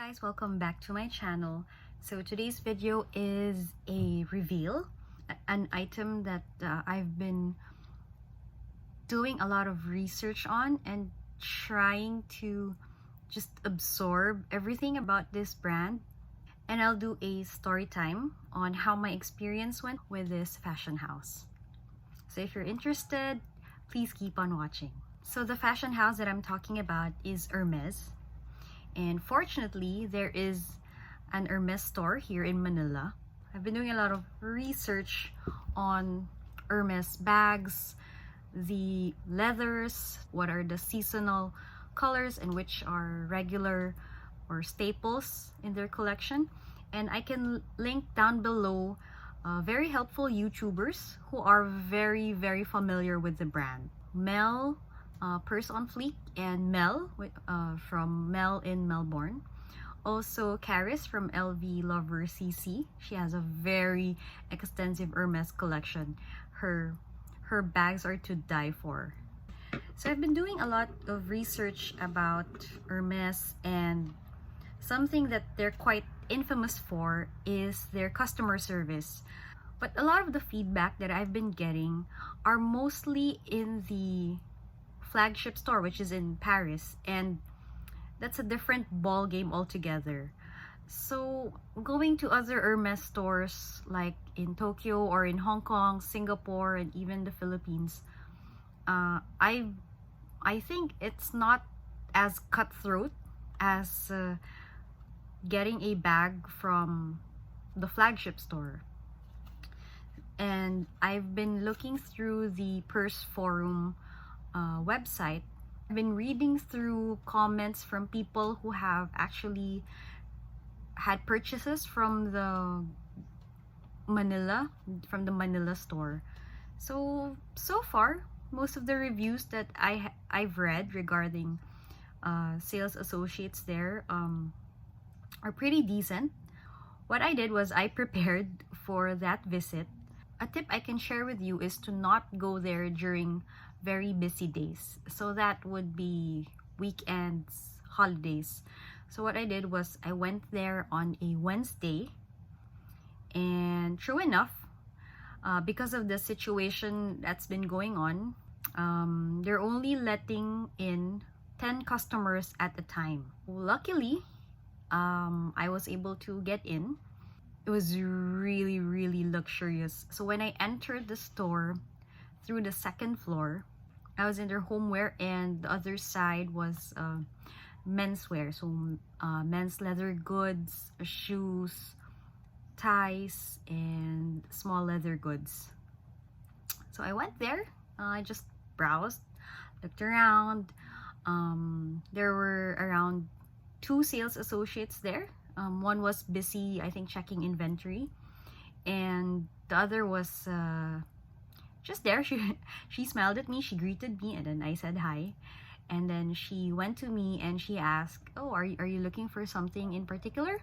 Guys, welcome back to my channel. So today's video is a reveal, an item that I've been doing a lot of research on and trying to just absorb everything about this brand. And I'll do a story time on how my experience went with this fashion house. So if you're interested, please keep on watching. So the fashion house that I'm talking about is Hermes. And fortunately, there is an Hermes store here in Manila. I've been doing a lot of research on Hermes bags, the leathers, what are the seasonal colors and which are regular or staples in their collection. And I can link down below very helpful YouTubers who are very familiar with the brand. Mel Purse on Fleek and Mel from Mel in Melbourne. Also Caris from LV Lover CC. She has a very extensive Hermes collection. Her bags are to die for. So I've been doing a lot of research about Hermes, and something that they're quite infamous for is their customer service. But a lot of the feedback that I've been getting are mostly in the flagship store, which is in Paris, and that's a different ball game altogether. So going to other Hermes stores like in Tokyo or in Hong Kong, Singapore, and even the Philippines, I think it's not as cutthroat as getting a bag from the flagship store. And I've been looking through the Purse Forum website. I've been reading through comments from people who have actually had purchases from the Manila store. So far, most of the reviews that I've read regarding sales associates there are pretty decent. What I did was I prepared for that visit. A tip I can share with you is to not go there during very busy days. So that would be weekends, holidays. So what I did was I went there on a Wednesday, and true enough, because of the situation that's been going on, they're only letting in 10 customers at a time. Luckily, I was able to get in. It was really luxurious. So when I entered the store through the second floor, I was in their homeware, and the other side was menswear. So men's leather goods, shoes, ties, and small leather goods. So I went there. I just browsed, looked around. There were around 2 sales associates there. One was busy, I think, checking inventory, and the other was just there. She smiled at me, she greeted me, and then I said hi. And then she went to me and she asked, "Oh, are you looking for something in particular?"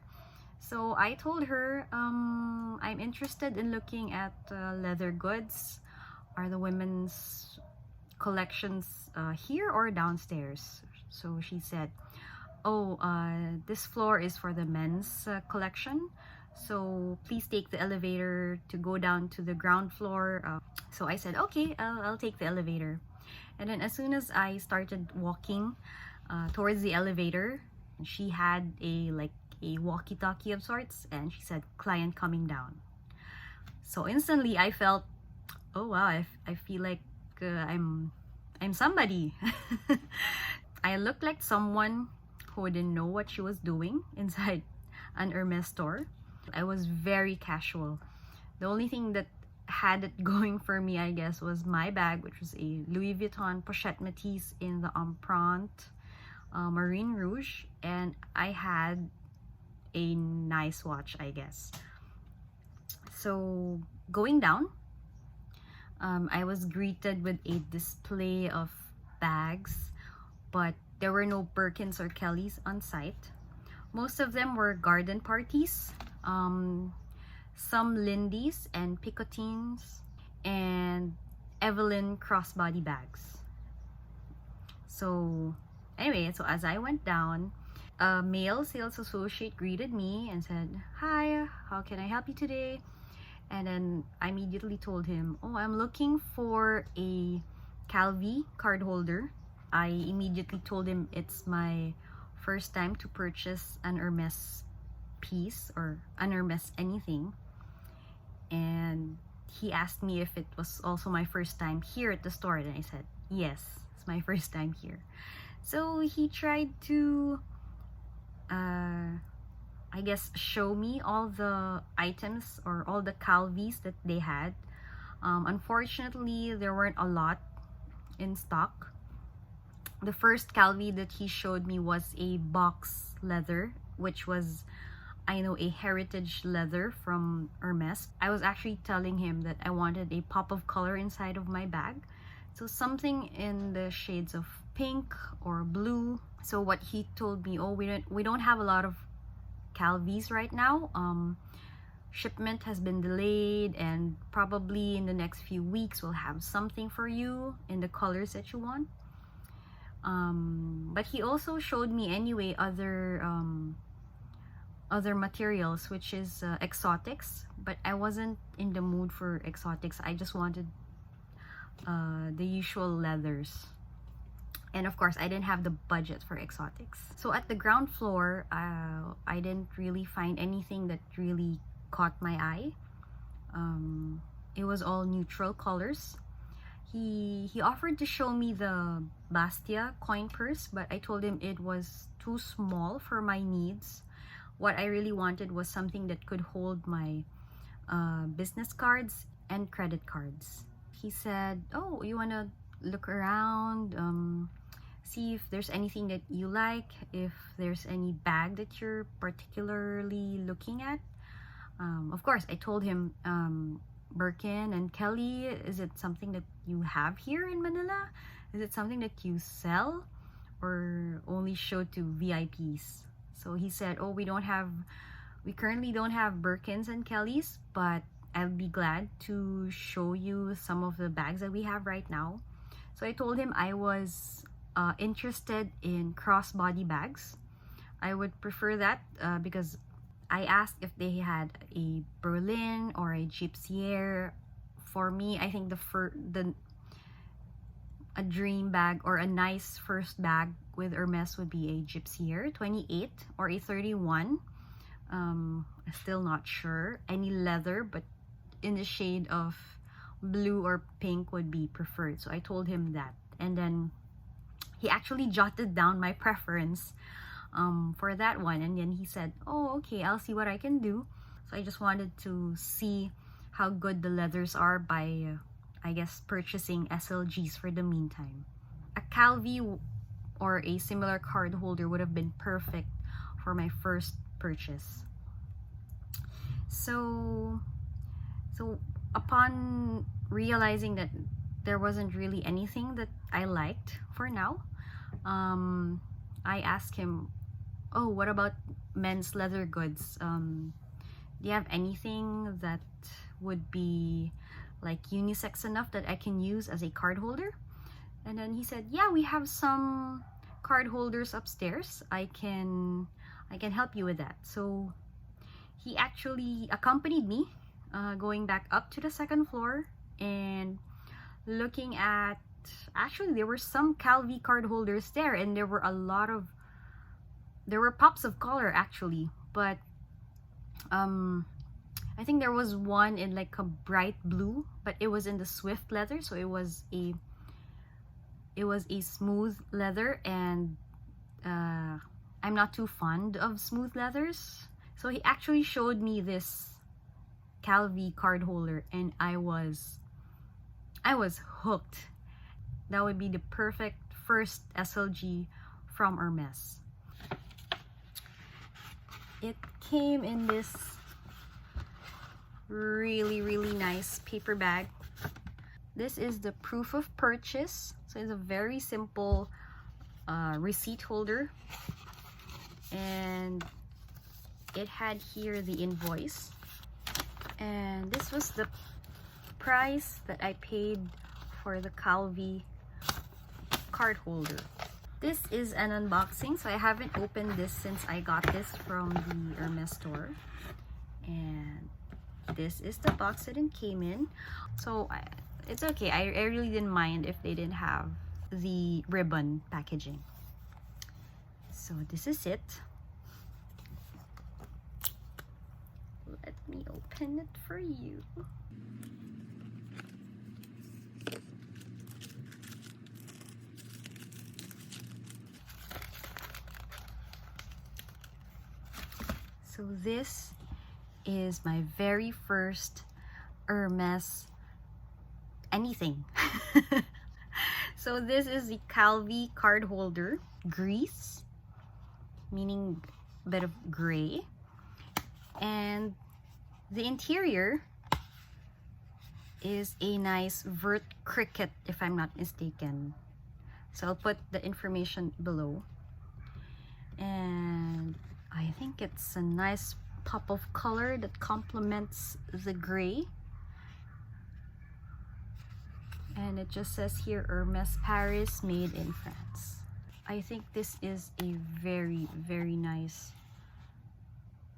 So I told her, I'm interested in looking at leather goods. Are the women's collections here or downstairs? So she said, "Oh, this floor is for the men's collection, so please take the elevator to go down to the ground floor." So I said, "Okay, I'll take the elevator." And then as soon as I started walking towards the elevator, she had a walkie-talkie of sorts, and she said, "Client coming down." So instantly I felt, oh wow, I feel like I'm somebody. I looked like someone who didn't know what she was doing inside an Hermes store. I was very casual. The only thing that had it going for me, I guess, was my bag, which was a Louis Vuitton Pochette Métis in the Empreinte Marine Rouge, and I had a nice watch, I guess. So going down, I was greeted with a display of bags, but there were no Birkins or Kellys on site. Most of them were garden parties, some Lindy's and Picotines, and Evelyn crossbody bags. So anyway, so as I went down, a male sales associate greeted me and said, "Hi, how can I help you today?" And then I immediately told him, "Oh, I'm looking for a Calvi card holder." I immediately told him it's my first time to purchase an Hermes piece or an Hermes anything. And he asked me if it was also my first time here at the store, and I said, "Yes, it's my first time here." So he tried to I guess show me all the items or all the Calvis that they had. Unfortunately, there weren't a lot in stock. The first Calvi that he showed me was a box leather, which was, I know, a heritage leather from Hermes. I was actually telling him that I wanted a pop of color inside of my bag. So something in the shades of pink or blue. So what he told me, "Oh, we don't have a lot of Calvis right now. Shipment has been delayed, and probably in the next few weeks we'll have something for you in the colors that you want." But he also showed me anyway other materials, which is exotics, but I wasn't in the mood for exotics. I just wanted the usual leathers. And of course, I didn't have the budget for exotics. So at the ground floor, I didn't really find anything that really caught my eye. It was all neutral colors. He offered to show me the Bastia coin purse, but I told him it was too small for my needs. What I really wanted was something that could hold my business cards and credit cards. He said, "Oh, you want to look around, see if there's anything that you like, if there's any bag that you're particularly looking at." Of course, I told him, "Birkin and Kelly, is it something that you have here in Manila? Is it something that you sell or only show to VIPs?" So he said, "Oh, we currently don't have Birkins and Kellys, but I'll be glad to show you some of the bags that we have right now." So I told him I was interested in crossbody bags. I would prefer that because I asked if they had a Berlin or a Gypsier. For me, I think a dream bag or a nice first bag with Hermes would be a Gypsier 28 or a 31. Still not sure. Any leather, but in the shade of blue or pink would be preferred. So I told him that, and then he actually jotted down my preference for that one, and then he said, "Oh, okay, I'll see what I can do." So I just wanted to see how good the leathers are by I guess purchasing SLGs for the meantime. A Calvi or a similar card holder would have been perfect for my first purchase. So upon realizing that there wasn't really anything that I liked for now, I asked him, "Oh, what about men's leather goods? Do you have anything that would be like unisex enough that I can use as a card holder?" And then he said, "Yeah, we have some card holders upstairs. I can help you with that." So he actually accompanied me going back up to the second floor and looking at, actually there were some Calvi card holders there, and there were pops of color actually, but I think there was one in like a bright blue, but it was in the Swift leather, so it was a smooth leather, and I'm not too fond of smooth leathers. So he actually showed me this Calvi card holder, and I was hooked. That would be the perfect first SLG from Hermes. It came in this really nice paper bag. This is the proof of purchase. So it's a very simple receipt holder, and it had here the invoice, and this was the price that I paid for the Calvi card holder. This is an unboxing, so I haven't opened this since I got this from the Hermes store. And this is the box that it came in. So it's okay. I really didn't mind if they didn't have the ribbon packaging. So this is it. Let me open it for you. So this is my very first Hermes anything. So this is the Calvi card holder, grease, meaning a bit of gray. And the interior is a nice vert cricket, if I'm not mistaken. So I'll put the information below. And I think it's a nice pop of color that complements the gray. And it just says here, Hermes Paris, made in France. I think this is a very, very nice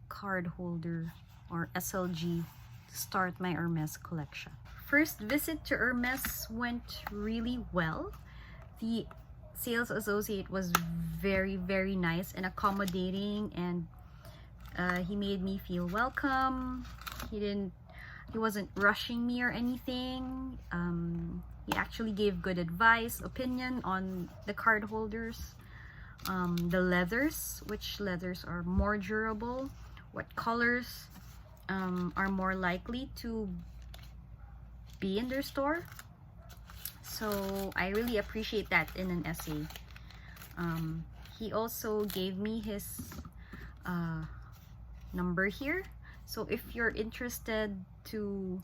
card holder or SLG to start my Hermes collection. First visit to Hermes went really well. The sales associate was very, very nice and accommodating, and he made me feel welcome. He wasn't rushing me or anything. He actually gave good advice, opinion on the card holders, the leathers, which leathers are more durable, what colors are more likely to be in their store. So I really appreciate that in an essay. He also gave me his number here. So if you're interested to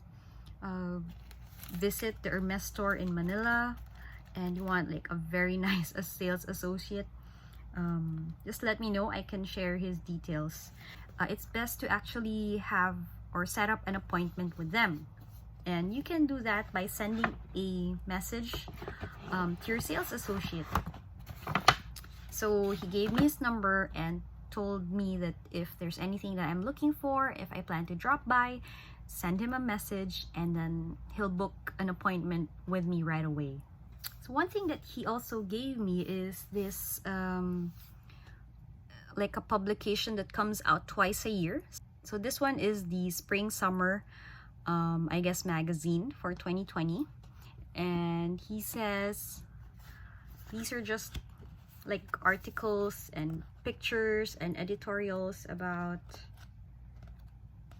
visit the Hermes store in Manila and you want like a very nice sales associate, just let me know. I can share his details. It's best to actually have or set up an appointment with them, and you can do that by sending a message to your sales associate. So he gave me his number and told me that if there's anything that I'm looking for, if I plan to drop by, send him a message and then he'll book an appointment with me right away. So one thing that he also gave me is this like a publication that comes out twice a year. So this one is the spring summer I guess magazine for 2020, and he says these are just like articles and pictures and editorials about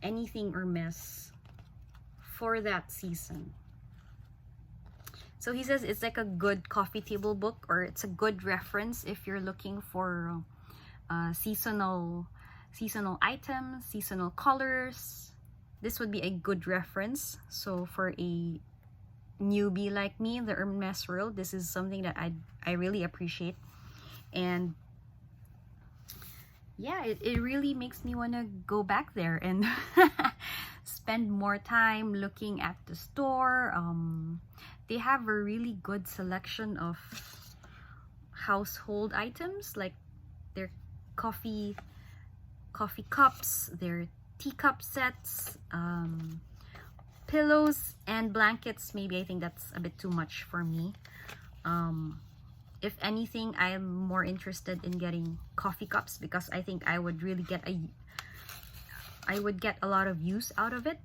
anything Hermes for that season. So he says it's like a good coffee table book, or it's a good reference if you're looking for seasonal items, seasonal colors. This would be a good reference. So for a newbie like me in the Hermes world, this is something that I really appreciate. And yeah, it really makes me want to go back there and spend more time looking at the store. They have a really good selection of household items, like their coffee cups, their teacup sets, pillows and blankets. Maybe I think that's a bit too much for me. If anything, I am more interested in getting coffee cups because I think I would really get a lot of use out of it.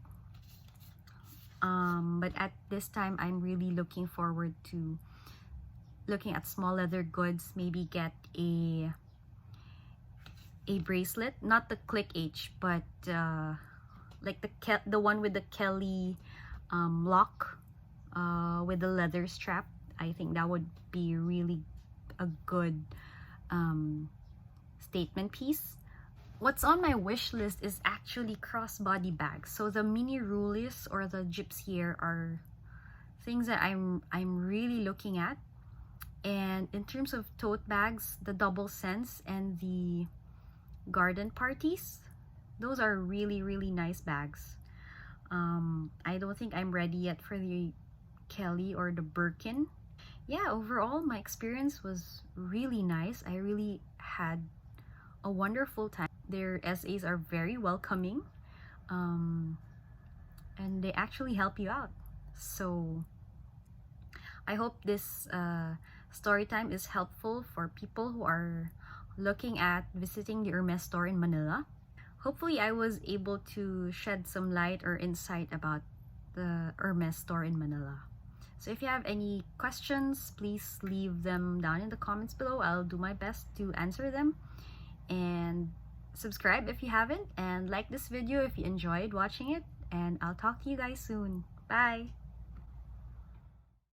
But at this time, I'm really looking forward to looking at small leather goods. Maybe get a bracelet, not the Click H, but like the one with the Kelly lock with the leather strap. I think that would be really a good statement piece. What's on my wish list is actually crossbody bags. So the mini roulis or the gypsier are things that I'm really looking at. And in terms of tote bags, the Double Sense and the Garden Parties, those are really, really nice bags. I don't think I'm ready yet for the Kelly or the Birkin. yeah, overall, my experience was really nice. I really had a wonderful time. Their SAs are very welcoming, um, and they actually help you out. So I hope this story time is helpful for people who are looking at visiting the Hermes store in Manila. Hopefully, I was able to shed some light or insight about the Hermes store in Manila. So if you have any questions, please leave them down in the comments below. I'll do my best to answer them. And subscribe if you haven't, and like this video if you enjoyed watching it. And I'll talk to you guys soon. Bye!